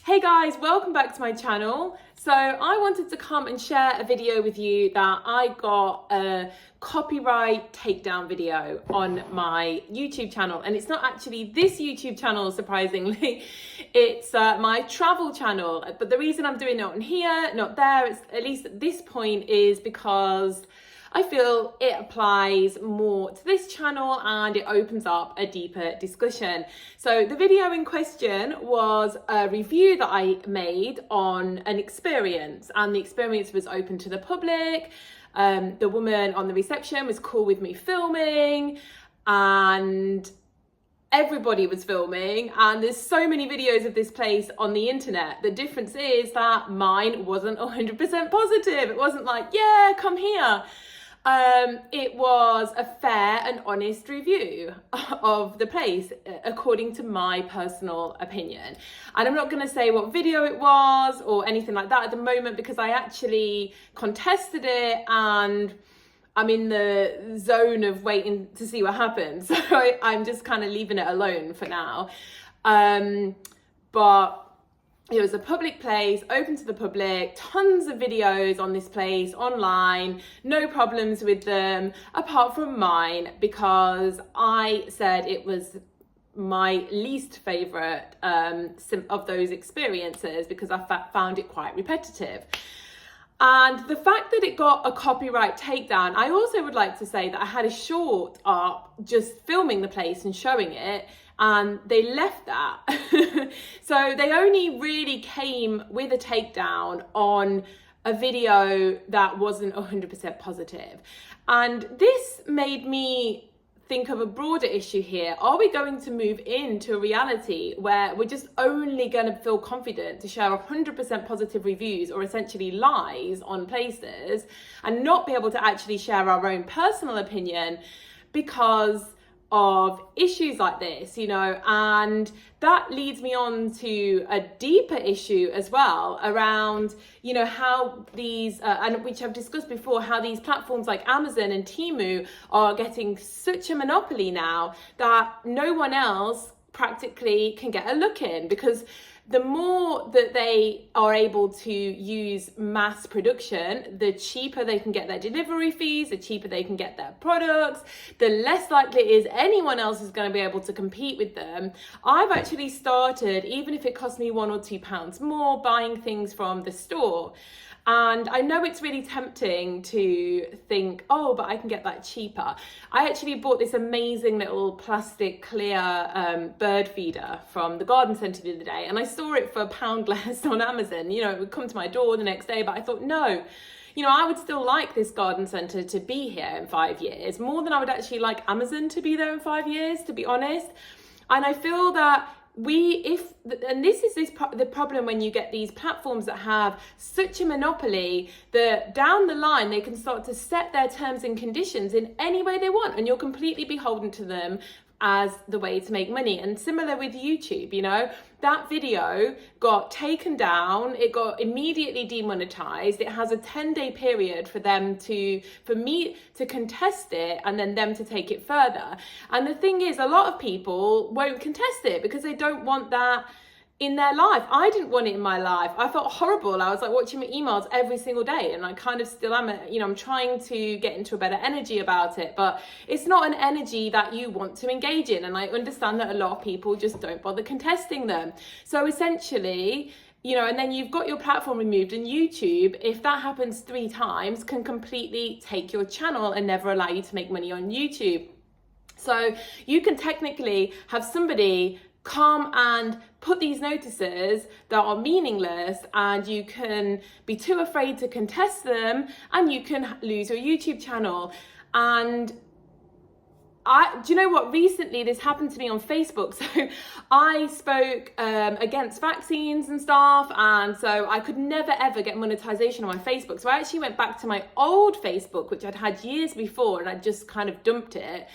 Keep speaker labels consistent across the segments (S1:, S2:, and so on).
S1: Hey guys, welcome back to my channel. So I wanted to come and share a video with you that I got a copyright takedown video on my YouTube channel. And it's not actually this YouTube channel, surprisingly, it's my travel channel. But the reason I'm doing it on here, not there, at least at this point, is because I feel it applies more to this channel and it opens up a deeper discussion. So the video in question was a review that I made on an experience, and the experience was open to the public. The woman on the reception was cool with me filming, and everybody was filming, and there's so many videos of this place on the internet. The difference is that mine wasn't 100% positive. It wasn't like, yeah, come here. It was a fair and honest review of the place, according to my personal opinion. And I'm not going to say what video it was or anything like that at the moment, because I actually contested it and I'm in the zone of waiting to see what happens. So I'm just kind of leaving it alone for now. But it was a public place, open to the public, tons of videos on this place online, no problems with them, apart from mine, because I said it was my least favourite of those experiences, because I found it quite repetitive. And the fact that it got a copyright takedown, I also would like to say that I had a short up just filming the place and showing it, and they left that. So they only really came with a takedown on a video that wasn't 100% positive. And this made me think of a broader issue here. Are we going to move into a reality where we're just only going to feel confident to share 100% positive reviews, or essentially lies, on places, and not be able to actually share our own personal opinion because of issues like this, and that leads me on to a deeper issue as well around, how these, and which I've discussed before, how these platforms like Amazon and Temu are getting such a monopoly now that no one else practically can get a look in, because the more that they are able to use mass production, the cheaper they can get their delivery fees, the cheaper they can get their products, the less likely it is anyone else is going to be able to compete with them. I've actually started, even if it costs me £1 or £2 more, buying things from the store. And I know it's really tempting to think, oh, but I can get that cheaper. I actually bought this amazing little plastic clear bird feeder from the garden centre the other day, and I saw it for £1 less on Amazon. It would come to my door the next day, but I thought, no, I would still like this garden centre to be here in 5 years, more than I would actually like Amazon to be there in 5 years, to be honest. And I feel that this is the problem when you get these platforms that have such a monopoly that down the line they can start to set their terms and conditions in any way they want, and you're completely beholden to them as the way to make money. And similar with YouTube, that video got taken down, it got immediately demonetized. It has a 10-day period for me to contest it, and then them to take it further. And the thing is, a lot of people won't contest it because they don't want that in their life. I didn't want it in my life. I felt horrible. I was like watching my emails every single day, and I kind of still am. I'm trying to get into a better energy about it, but it's not an energy that you want to engage in. And I understand that a lot of people just don't bother contesting them. So essentially, and then you've got your platform removed, and YouTube, if that happens 3 times, can completely take your channel and never allow you to make money on YouTube. So you can technically have somebody come and put these notices that are meaningless, and you can be too afraid to contest them, and you can lose your YouTube channel. And do you know what? Recently, this happened to me on Facebook. So I spoke against vaccines and stuff, and so I could never ever get monetization on my Facebook. So I actually went back to my old Facebook, which I'd had years before, and I just kind of dumped it.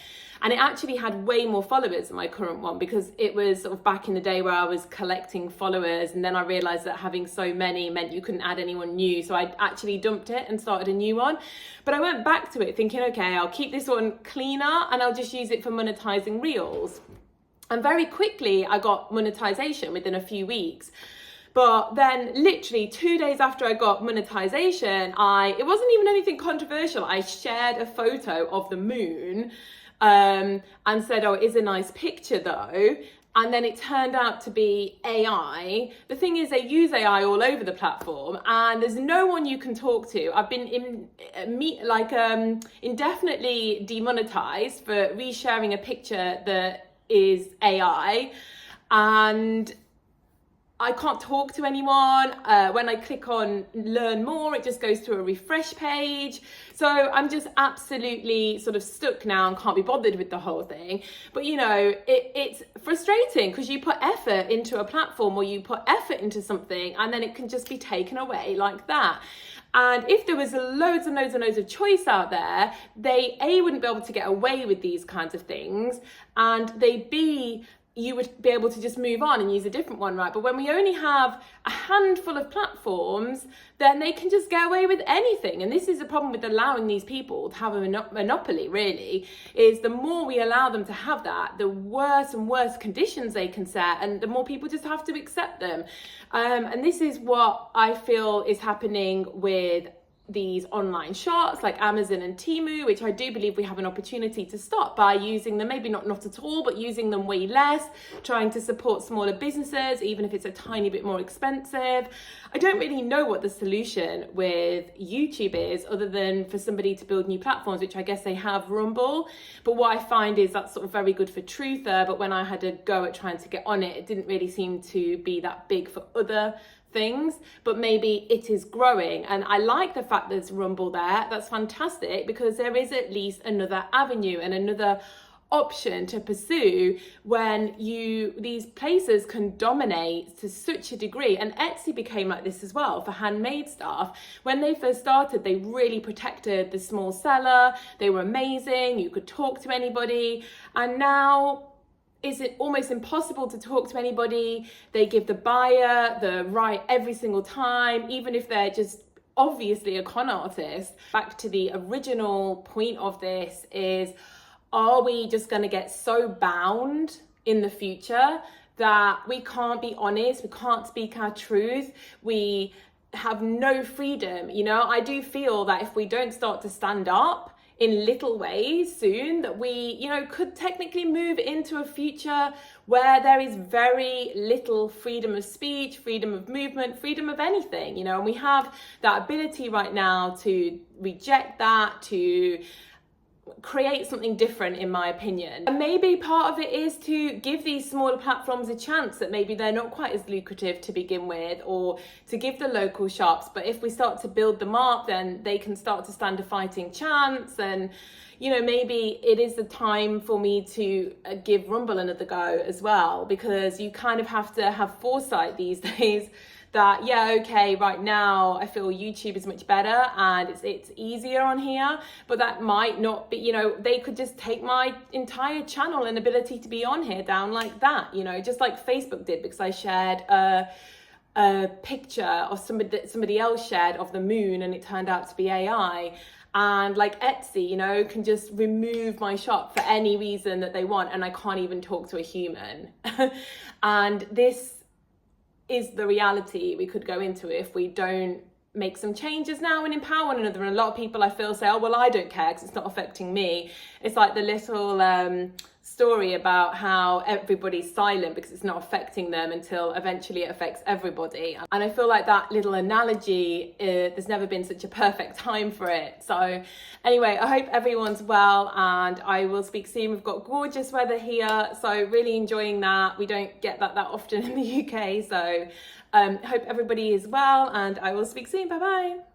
S1: And it actually had way more followers than my current one, because it was sort of back in the day where I was collecting followers, and then I realized that having so many meant you couldn't add anyone new. So I actually dumped it and started a new one. But I went back to it thinking, okay, I'll keep this one cleaner and I'll just use it for monetizing reels. And very quickly I got monetization within a few weeks. But then literally 2 days after I got monetization, it wasn't even anything controversial. I shared a photo of the moon and said, oh, it is a nice picture though. And then it turned out to be AI. The thing is, they use AI all over the platform, and there's no one you can talk to. I've been indefinitely demonetized for resharing a picture that is AI, and I can't talk to anyone. When I click on learn more, it just goes to a refresh page. So I'm just absolutely sort of stuck now and can't be bothered with the whole thing. But you know, it's frustrating because you put effort into a platform or you put effort into something and then it can just be taken away like that. And if there was loads and loads and loads of choice out there, they wouldn't be able to get away with these kinds of things, and you would be able to just move on and use a different one, right? But when we only have a handful of platforms, then they can just get away with anything. And this is the problem with allowing these people to have a monopoly, really, is the more we allow them to have that, the worse and worse conditions they can set, and the more people just have to accept them. And this is what I feel is happening with these online shops like Amazon and Temu, which I do believe we have an opportunity to stop by using them, maybe not at all, but using them way less, trying to support smaller businesses, even if it's a tiny bit more expensive. I don't really know what the solution with YouTube is, other than for somebody to build new platforms, which I guess they have Rumble. But what I find is that's sort of very good for Truther, but when I had a go at trying to get on it, it didn't really seem to be that big for other things, but maybe it is growing. And I like the fact there's Rumble there. That's fantastic, because there is at least another avenue and another option to pursue when these places can dominate to such a degree. And Etsy became like this as well for handmade stuff. When they first started, they really protected the small seller. They were amazing. You could talk to anybody. And now is it almost impossible to talk to anybody. They give the buyer the right every single time, even if they're just obviously a con artist. Back to the original point of this is, are we just going to get so bound in the future that we can't be honest, we can't speak our truth, we have no freedom? You know, I do feel that if we don't start to stand up in little ways soon, that we, you know, could technically move into a future where there is very little freedom of speech, freedom of movement, freedom of anything, you know, and we have that ability right now to reject that, to create something different, in my opinion. And maybe part of it is to give these smaller platforms a chance that maybe they're not quite as lucrative to begin with, or to give the local shops, but if we start to build them up, then they can start to stand a fighting chance. And you know, maybe it is the time for me to give Rumble another go as well, because you kind of have to have foresight these days that, yeah, okay, right now I feel YouTube is much better and it's easier on here, but that might not be, you know, they could just take my entire channel and ability to be on here down like that, you know, just like Facebook did, because I shared a picture of somebody else shared of the moon and it turned out to be AI. And like Etsy, you know, can just remove my shop for any reason that they want, and I can't even talk to a human. And this is the reality we could go into if we don't make some changes now and empower one another. And a lot of people, I feel, say, oh, well, I don't care because it's not affecting me. It's like the little story about how everybody's silent because it's not affecting them until eventually it affects everybody. And I feel like that little analogy, there's never been such a perfect time for it. So anyway, I hope everyone's well, and I will speak soon. We've got gorgeous weather here, so really enjoying that. We don't get that often in the UK, so hope everybody is well, and I will speak soon. Bye bye.